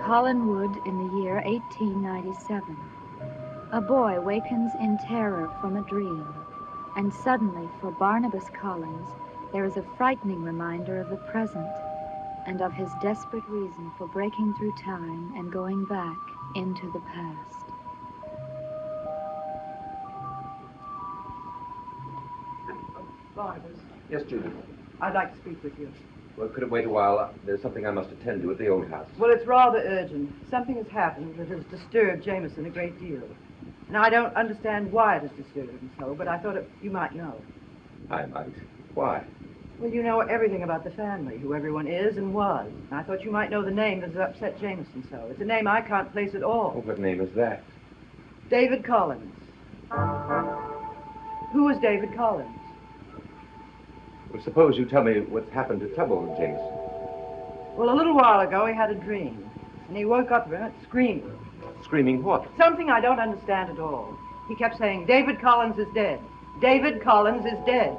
Collinwood in the year 1897. A boy wakens in terror from a dream, and suddenly for Barnabas Collins, there is a frightening reminder of the present and of his desperate reason for breaking through time and going back into the past. Barnabas, Yes, Judith. I'd like to speak with you. Well, could it wait a while? There's something I must attend to at the old house. Well, it's rather urgent. Something has happened that has disturbed Jameson a great deal. And I don't understand why it has disturbed him so, but I thought you might know. I might. Why? Well, you know everything about the family, who everyone is and was. And I thought you might know the name that has upset Jameson so. It's a name I can't place at all. Oh, what name is that? David Collins. Who is David Collins? Well, suppose you tell me what's happened to Tubble, Jameson. Well, a little while ago he had a dream. And he woke up from it screaming. Screaming what? Something I don't understand at all. He kept saying, David Collins is dead. David Collins is dead.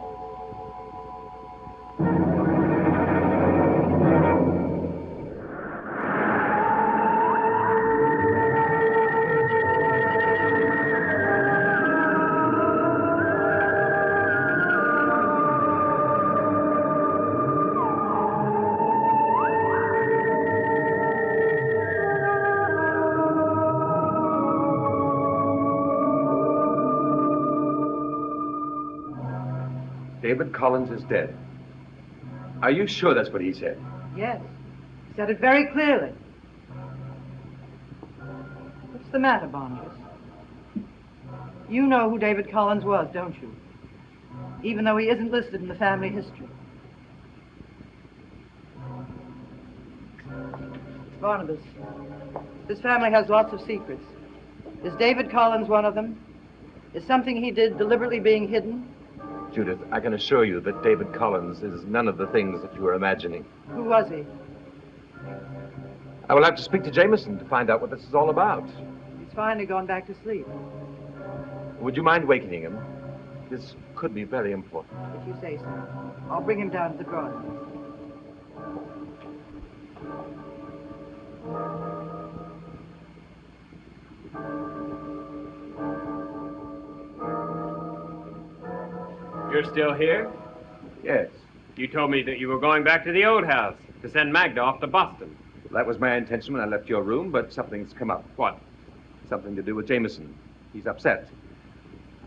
David Collins is dead. Are you sure that's what he said? Yes. He said it very clearly. What's the matter, Barnabas? You know who David Collins was, don't you? Even though he isn't listed in the family history. Barnabas, this family has lots of secrets. Is David Collins one of them? Is something he did deliberately being hidden? Judith, I can assure you that David Collins is none of the things that you are imagining. Who was he? I will have to speak to Jameson to find out what this is all about. He's finally gone back to sleep. Would you mind wakening him? This could be very important. If you say so. I'll bring him down to the drawing room. You're still here? Yes. You told me that you were going back to the old house to send Magda off to Boston. That was my intention when I left your room, but something's come up. What? Something to do with Jameson. He's upset.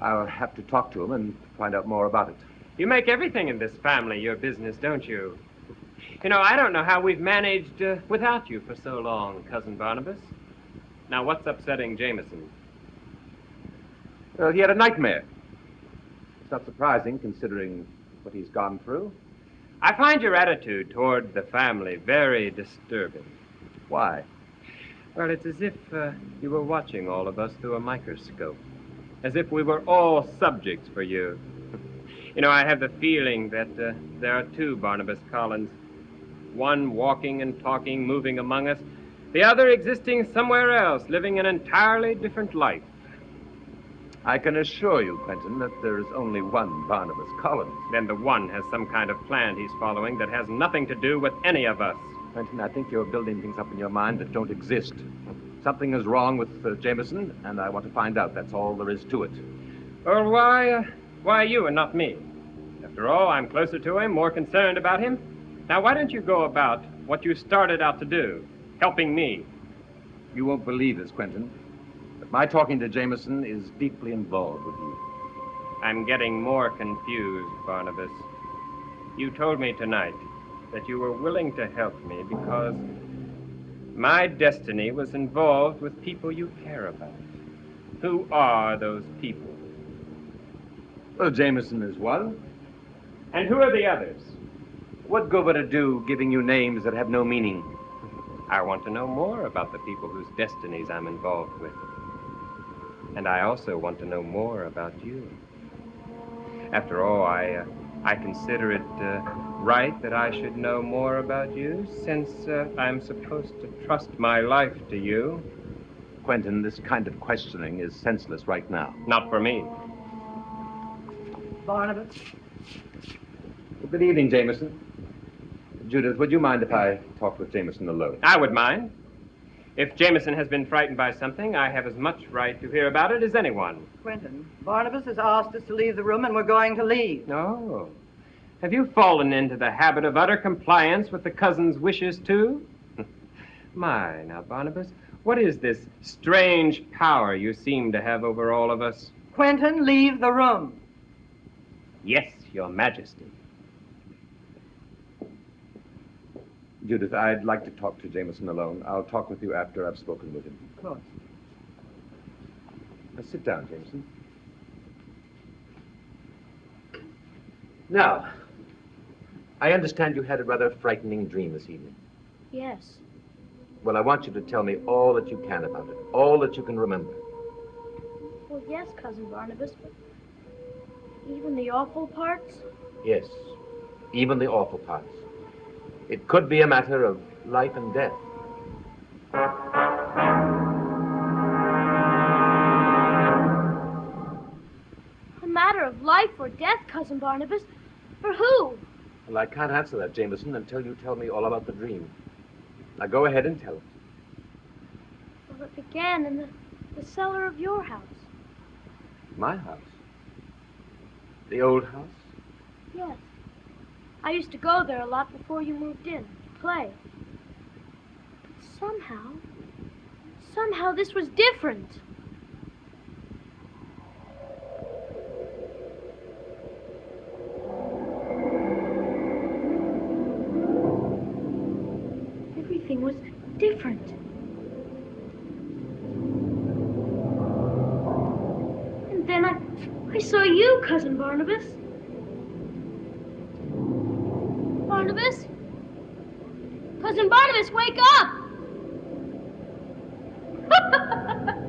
I'll have to talk to him and find out more about it. You make everything in this family your business, don't you? You know, I don't know how we've managed without you for so long, Cousin Barnabas. Now, what's upsetting Jameson? He had a nightmare. It's not surprising, considering what he's gone through. I find your attitude toward the family very disturbing. Why? Well, it's as if you were watching all of us through a microscope. As if we were all subjects for you. You know, I have the feeling that there are two Barnabas Collins. One walking and talking, moving among us. The other existing somewhere else, living an entirely different life. I can assure you, Quentin, that there is only one Barnabas Collins. Then the one has some kind of plan he's following that has nothing to do with any of us. Quentin, I think you're building things up in your mind that don't exist. Something is wrong with Jameson, and I want to find out. That's all there is to it. Well, why you and not me? After all, I'm closer to him, more concerned about him. Now, why don't you go about what you started out to do, helping me? You won't believe this, Quentin, but my talking to Jameson is deeply involved with you. I'm getting more confused, Barnabas. You told me tonight that you were willing to help me because my destiny was involved with people you care about. Who are those people? Well, Jameson is one. And who are the others? What good would it do giving you names that have no meaning? I want to know more about the people whose destinies I'm involved with. And I also want to know more about you. After all, I consider it right that I should know more about you, since I'm supposed to trust my life to you. Quentin, this kind of questioning is senseless right now. Not for me. Barnabas? Well, good evening, Jameson. Judith, would you mind if I talked with Jameson alone? I would mind. If Jameson has been frightened by something, I have as much right to hear about it as anyone. Quentin, Barnabas has asked us to leave the room, and we're going to leave. No. Have you fallen into the habit of utter compliance with the cousin's wishes, too? My, now, Barnabas, what is this strange power you seem to have over all of us? Quentin, leave the room. Yes, Your Majesty. Judith, I'd like to talk to Jameson alone. I'll talk with you after I've spoken with him. Of course. Now, sit down, Jameson. Now, I understand you had a rather frightening dream this evening. Yes. Well, I want you to tell me all that you can about it, all that you can remember. Well, yes, Cousin Barnabas, but even the awful parts? Yes, even the awful parts. It could be a matter of life and death. A matter of life or death, Cousin Barnabas? For who? Well, I can't answer that, Jameson, until you tell me all about the dream. Now, go ahead and tell it. Well, it began in the cellar of your house. My house? The old house? Yes. I used to go there a lot before you moved in, to play. But somehow this was different. Everything was different. And then I saw you, Cousin Barnabas. Barnabas? Cousin Barnabas, wake up!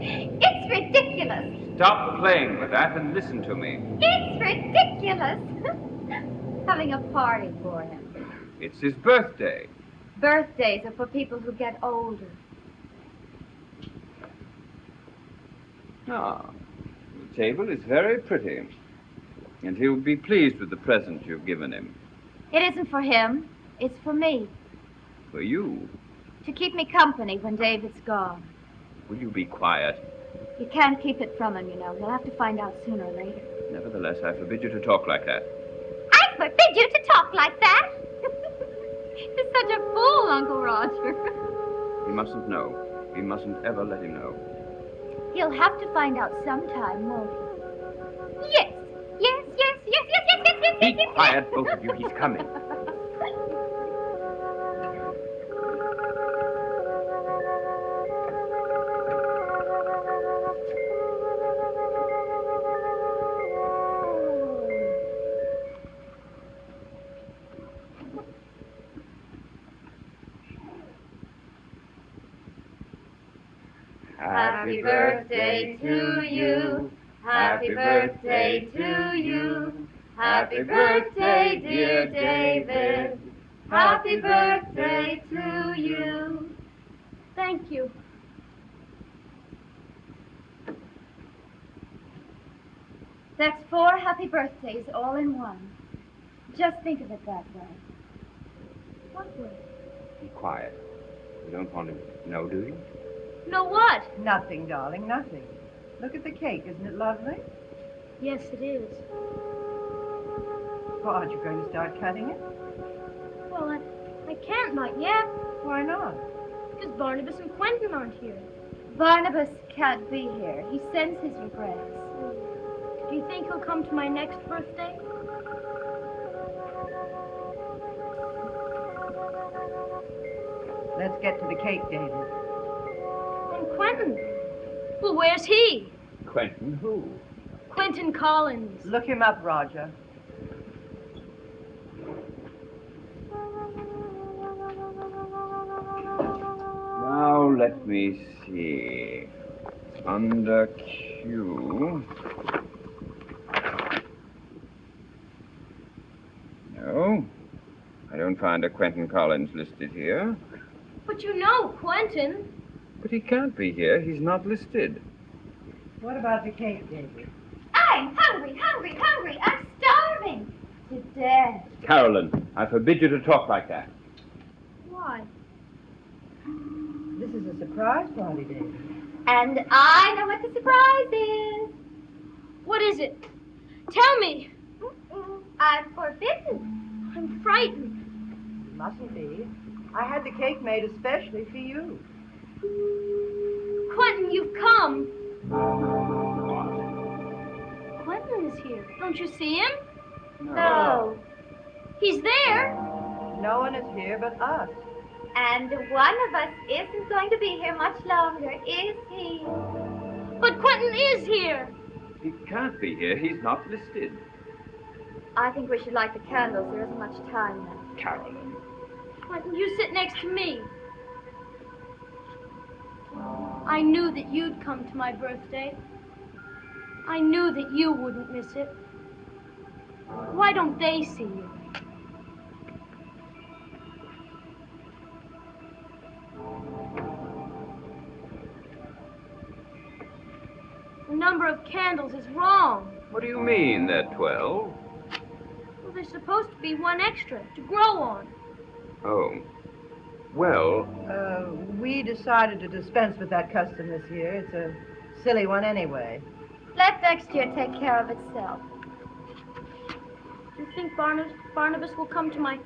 It's ridiculous. Stop playing with that and listen to me. It's ridiculous. Having a party for him. It's his birthday. Birthdays are for people who get older. Ah, the table is very pretty. And he'll be pleased with the present you've given him. It isn't for him. It's for me. For you. To keep me company when David's gone. Will you be quiet? You can't keep it from him, you know. He'll have to find out sooner or later. Nevertheless, I forbid you to talk like that. I forbid you to talk like that. You're such a fool, Uncle Roger. He mustn't know. We mustn't ever let him know. He'll have to find out sometime, won't he? Yes. Yes, yes, yes, yes, yes, yes, yes, Be yes, yes. quiet, both of you. He's coming. Happy birthday to you. Happy birthday to you. Happy birthday, dear David. Happy birthday to you. Thank you. That's 4 happy birthdays all in one. Just think of it that way. What way? Be quiet. You don't want to know, do you? No what? Nothing, darling, nothing. Look at the cake. Isn't it lovely? Yes, it is. Well, aren't you going to start cutting it? Well, I can't not yet, Why not? because Barnabas and Quentin aren't here. Barnabas can't be here. He sends his regrets. Do you think he'll come to my next birthday? Let's get to the cake, David. And Quentin? Well, where's he? Quentin who? Quentin Collins. Look him up, Roger. Now, let me see. Under Q. No, I don't find a Quentin Collins listed here. But you know Quentin. But he can't be here. He's not listed. What about the cake, David? I'm hungry, hungry, hungry. I'm starving to death. Carolyn, I forbid you to talk like that. Why? This is a surprise party, David. And I know what the surprise is. What is it? Tell me. I'm forbidden. I'm frightened. You mustn't be. I had the cake made especially for you. Quentin, you've come. Quentin is here. Don't you see him? No. He's there. No one is here but us. And one of us isn't going to be here much longer, is he? But Quentin is here. He can't be here. He's not listed. I think we should light the candles. There isn't much time left. Carolyn. Quentin, you sit next to me. I knew that you'd come to my birthday. I knew that you wouldn't miss it. Why don't they see you? The number of candles is wrong. What do you mean, they're 12? Well, there's supposed to be one extra to grow on. Oh. Well, We decided to dispense with that custom this year. It's a silly one anyway. Let next year take care of itself. Do you think Barnabas will come to my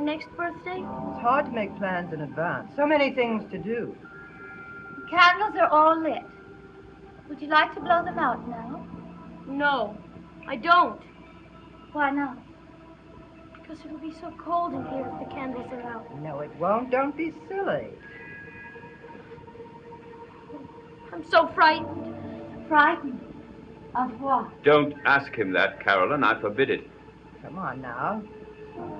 next birthday? It's hard to make plans in advance. So many things to do. The candles are all lit. Would you like to blow them out now? No, I don't. Why not? Because it'll be so cold in here if the candles are out. No, it won't. Don't be silly. I'm so frightened. Frightened? Of what? don't ask him that, Carolyn. I forbid it. Come on now.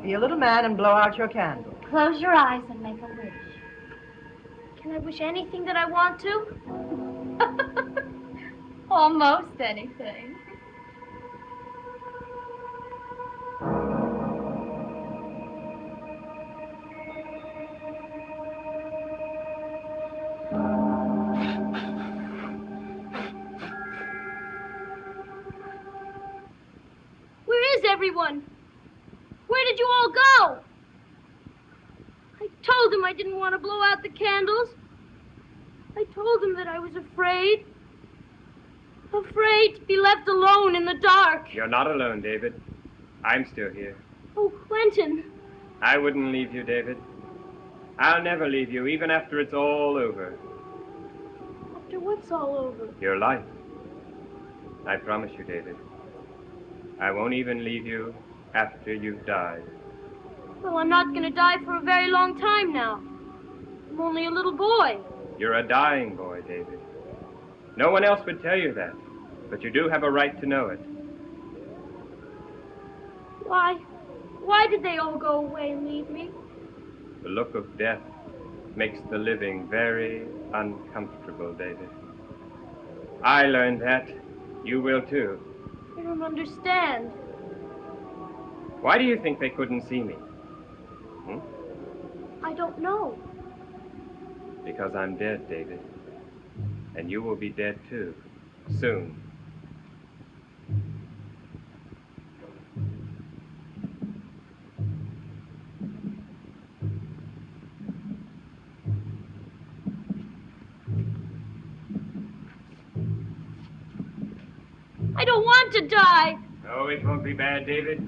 Be a little man and blow out your candle. Close your eyes and make a wish. Can I wish anything that I want to? Almost anything. Where is everyone? Where did you all go? I told them I didn't want to blow out the candles. I told them that I was afraid. Afraid to be left alone in the dark. You're not alone, David. I'm still here. Oh, Quentin. I wouldn't leave you, David. I'll never leave you, even after it's all over. After what's all over? Your life. I promise you, David. I won't even leave you after you've died. Well, I'm not going to die for a very long time now. I'm only a little boy. You're a dying boy, David. No one else would tell you that, but you do have a right to know it. Why? Why did they all go away and leave me? The look of death makes the living very uncomfortable, David. I learned that. You will too. I don't understand. Why do you think they couldn't see me? I don't know. Because I'm dead, David. And you will be dead too, soon. I don't want to die. Oh, it won't be bad, David.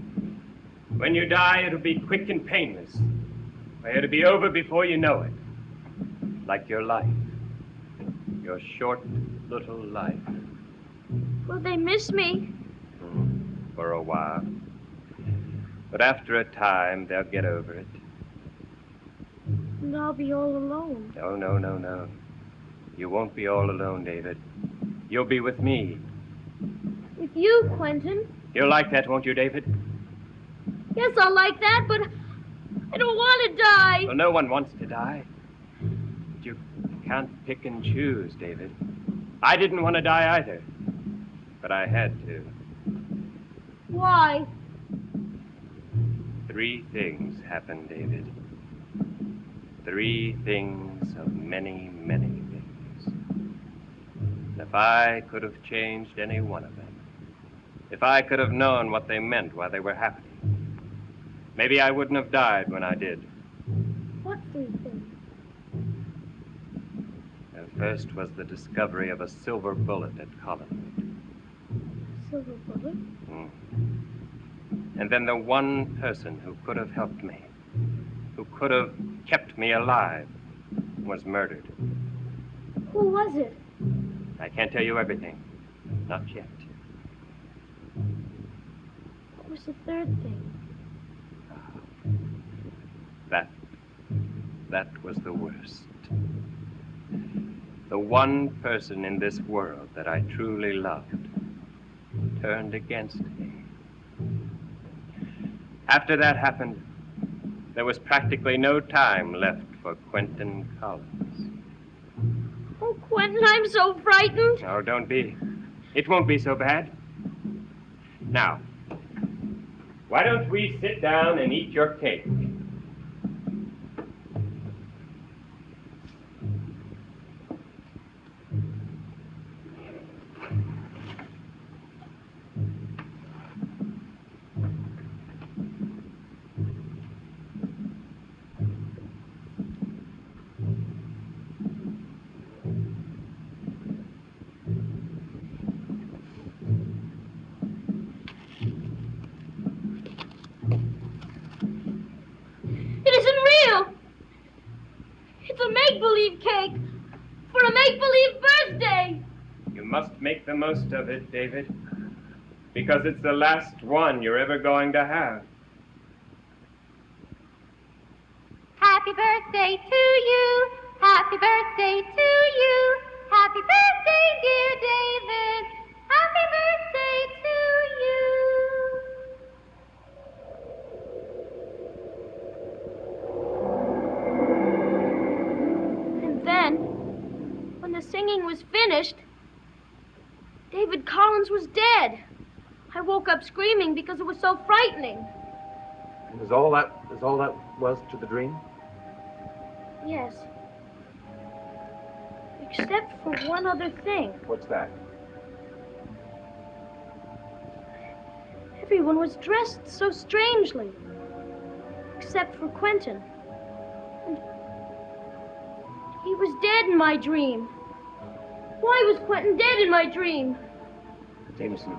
When you die, it'll be quick and painless. It'll be over before you know it. Like your life. Your short little life. Will they miss me? For a while. But after a time, they'll get over it. And I'll be all alone. No, no, no, no. You won't be all alone, David. You'll be with me. With you, Quentin. You'll like that, won't you, David? Yes, I'll like that, but I don't want to die. Well, no one wants to die. But you can't pick and choose, David. I didn't want to die either. But I had to. Why? 3 things happened, David. 3 things of many, many things. And if I could have changed any one of them, if I could have known what they meant while they were happening, maybe I wouldn't have died when I did. What three things? The first was the discovery of a silver bullet at Collinwood. Silver bullet? And then the one person who could have helped me, who could have kept me alive, was murdered. Who was it? I can't tell you everything. Not yet. What was the third thing? That was the worst. The one person in this world that I truly loved turned against me. After that happened, there was practically no time left for Quentin Collins. Oh, Quentin, I'm so frightened. Oh, don't be. It won't be so bad. Now, why don't we sit down and eat your cake? It isn't real. It's a make-believe cake for a make-believe birthday. You must make the most of it, David, because it's the last one you're ever going to have. Happy birthday to you. Happy birthday to you. Happy birthday, dear David. Happy birthday to you. And then, when the singing was finished, David Collins was dead. I woke up screaming because it was so frightening. Is all that was to the dream? Yes. Except for one other thing. What's that? Everyone was dressed so strangely. Except for Quentin. And he was dead in my dream. Why was Quentin dead in my dream? Jameson,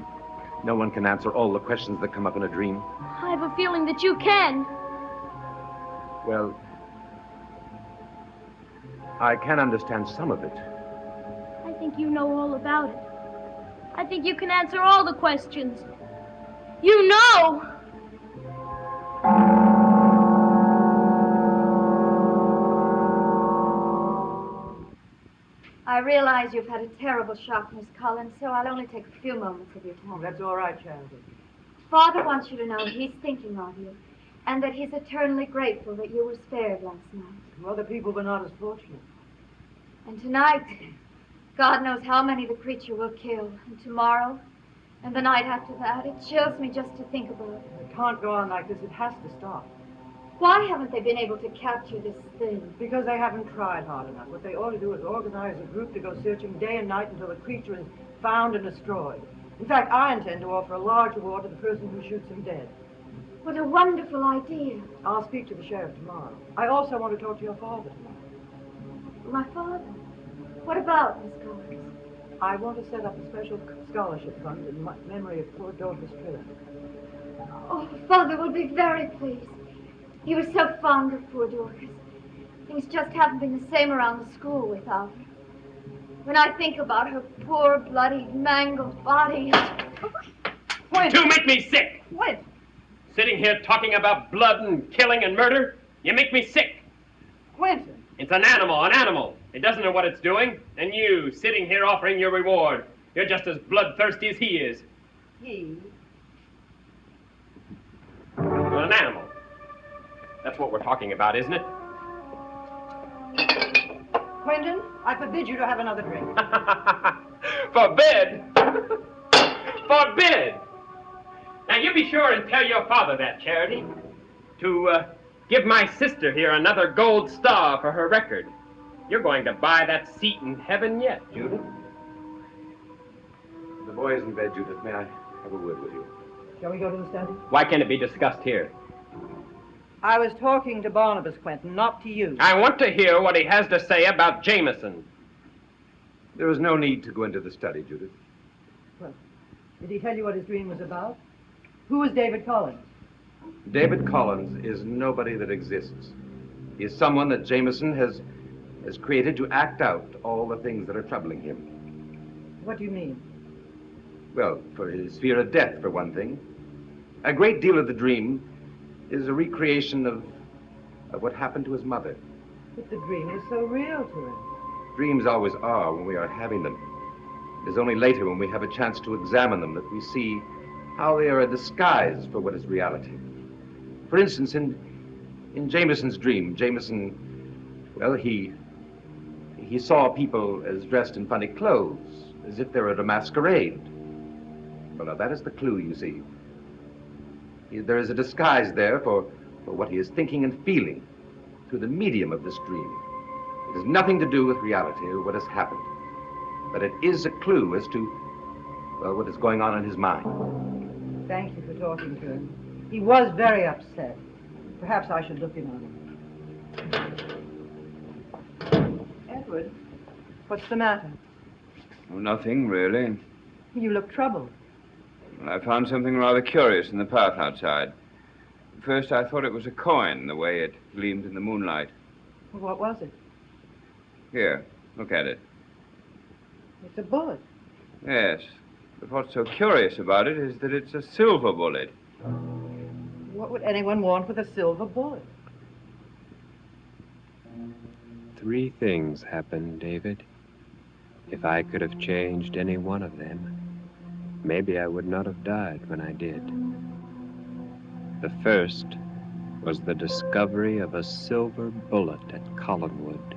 no one can answer all the questions that come up in a dream. I have a feeling that you can. Well, I can understand some of it. I think you know all about it. I think you can answer all the questions. You know! I realize you've had a terrible shock, Miss Collins, so I'll only take a few moments of your time. That's all right, Charity. Father wants you to know he's thinking of you, and that he's eternally grateful that you were spared last night. Other people were not as fortunate. And tonight, God knows how many the creature will kill. And tomorrow, and the night after that, it chills me just to think about it. It can't go on like this. It has to stop. Why haven't they been able to capture this thing? Because they haven't tried hard enough. What they ought to do is organize a group to go searching day and night until the creature is found and destroyed. In fact, I intend to offer a large reward to the person who shoots him dead. What a wonderful idea. I'll speak to the sheriff tomorrow. I also want to talk to your father tomorrow. My father? What about, Miss Collins? I want to set up a special scholarship fund in memory of poor Dorcas Triller. Oh, Father will be very pleased. He was so fond of poor Dorcas. Things just haven't been the same around the school without her. When I think about her poor, bloody, mangled body... You two make me sick! What? Sitting here talking about blood and killing and murder, you make me sick. Quentin! It's an animal. It doesn't know what it's doing. And you, sitting here offering your reward, you're just as bloodthirsty as he is. He? Well, an animal. That's what we're talking about, isn't it? Quentin, I forbid you to have another drink. Forbid? Forbid! Now, you be sure and tell your father that, Charity. To give my sister here another gold star for her record. You're going to buy that seat in heaven yet. Judith? The boy is in bed, Judith. May I have a word with you? Shall we go to the study? Why can't it be discussed here? I was talking to Barnabas, Quentin, not to you. I want to hear what he has to say about Jameson. There is no need to go into the study, Judith. Well, did he tell you what his dream was about? Who is David Collins? David Collins is nobody that exists. He is someone that Jameson has created to act out all the things that are troubling him. What do you mean? Well, for his fear of death, for one thing. A great deal of the dream is a recreation of what happened to his mother. But the dream was so real to him. Dreams always are when we are having them. It is only later when we have a chance to examine them that we see how they are a disguise for what is reality. For instance, in Jameson's dream, Jameson, well, he saw people as dressed in funny clothes, as if they were at a masquerade. Well, now that is the clue, you see. There is a disguise there for what he is thinking and feeling through the medium of this dream. It has nothing to do with reality or what has happened. But it is a clue as to, well, what is going on in his mind. Thank you for talking to him. He was very upset. Perhaps I should look in on him. Edward, what's the matter? Oh, nothing, really. You look troubled. Well, I found something rather curious in the path outside. At first, I thought it was a coin, the way it gleamed in the moonlight. What was it? Here, look at it. It's a bullet. Yes, but what's so curious about it is that it's a silver bullet. What would anyone want with a silver bullet? 3 things happened, David. If I could have changed any one of them, maybe I would not have died when I did. The first was the discovery of a silver bullet at Collinwood.